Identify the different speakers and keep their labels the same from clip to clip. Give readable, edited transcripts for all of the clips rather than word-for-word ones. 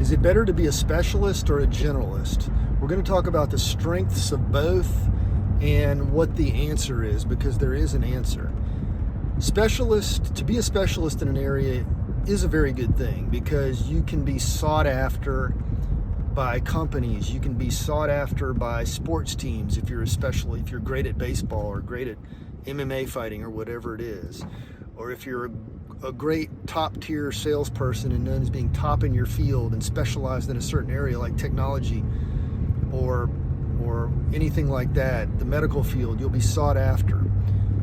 Speaker 1: Is it better to be a specialist or a generalist? We're going to talk about the strengths of both and what the answer is, because there is an answer. To be a specialist in an area is a very good thing, because you can be sought after by companies. You can be sought after by sports teams if you're great at baseball or great at MMA fighting or whatever it is. Or if you're a great top tier salesperson and known as being top in your field and specialized in a certain area like technology or anything like that, the medical field, you'll be sought after.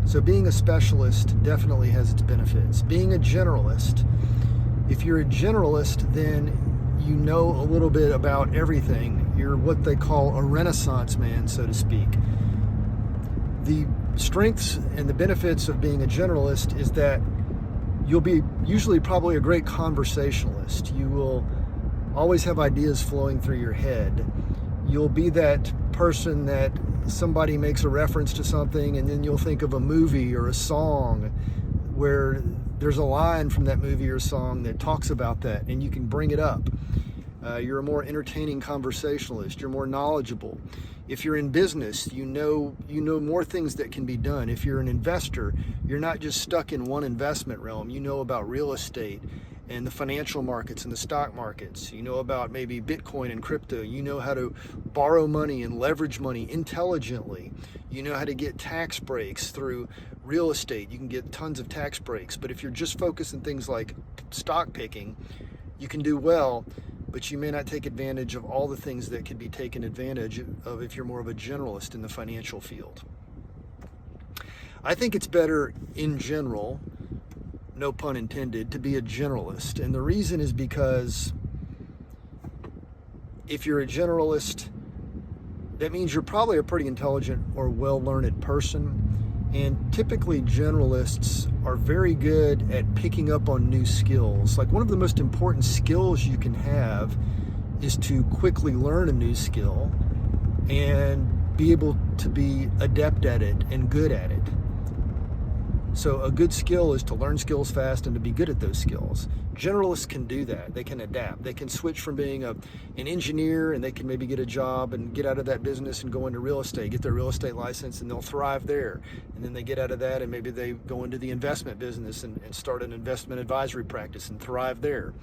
Speaker 1: So being a specialist definitely has its benefits. Being a generalist, if you're a generalist, then you know a little bit about everything. You're what they call a Renaissance man, so to speak. The strengths and the benefits of being a generalist is that you'll be usually probably a great conversationalist. You will always have ideas flowing through your head. You'll be that person that somebody makes a reference to something and then you'll think of a movie or a song where there's a line from that movie or song that talks about that and you can bring it up. You're a more entertaining conversationalist. You're more knowledgeable. If you're in business, you know more things that can be done. If you're an investor, you're not just stuck in one investment realm. You know about real estate and the financial markets and the stock markets. You know about maybe Bitcoin and crypto. You know how to borrow money and leverage money intelligently. You know how to get tax breaks through real estate. You can get tons of tax breaks. But if you're just focused on things like stock picking, you can do well, but you may not take advantage of all the things that could be taken advantage of if you're more of a generalist in the financial field. I think it's better in general, no pun intended, to be a generalist. And the reason is because if you're a generalist, that means you're probably a pretty intelligent or well-learned person. And typically generalists are very good at picking up on new skills. Like one of the most important skills you can have is to quickly learn a new skill and be able to be adept at it and good at it. So a good skill is to learn skills fast and to be good at those skills. Generalists can do that. They can adapt. They can switch from being an engineer and they can maybe get a job and get out of that business and go into real estate, get their real estate license, and they'll thrive there. And then they get out of that and maybe they go into the investment business and start an investment advisory practice and thrive there.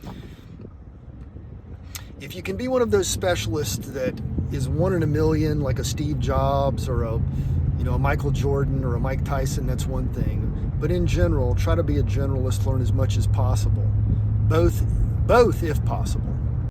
Speaker 1: If you can be one of those specialists that is one in a million, like a Steve Jobs or a Michael Jordan or a Mike Tyson, that's one thing. But in general, try to be a generalist, learn as much as possible. Both if possible.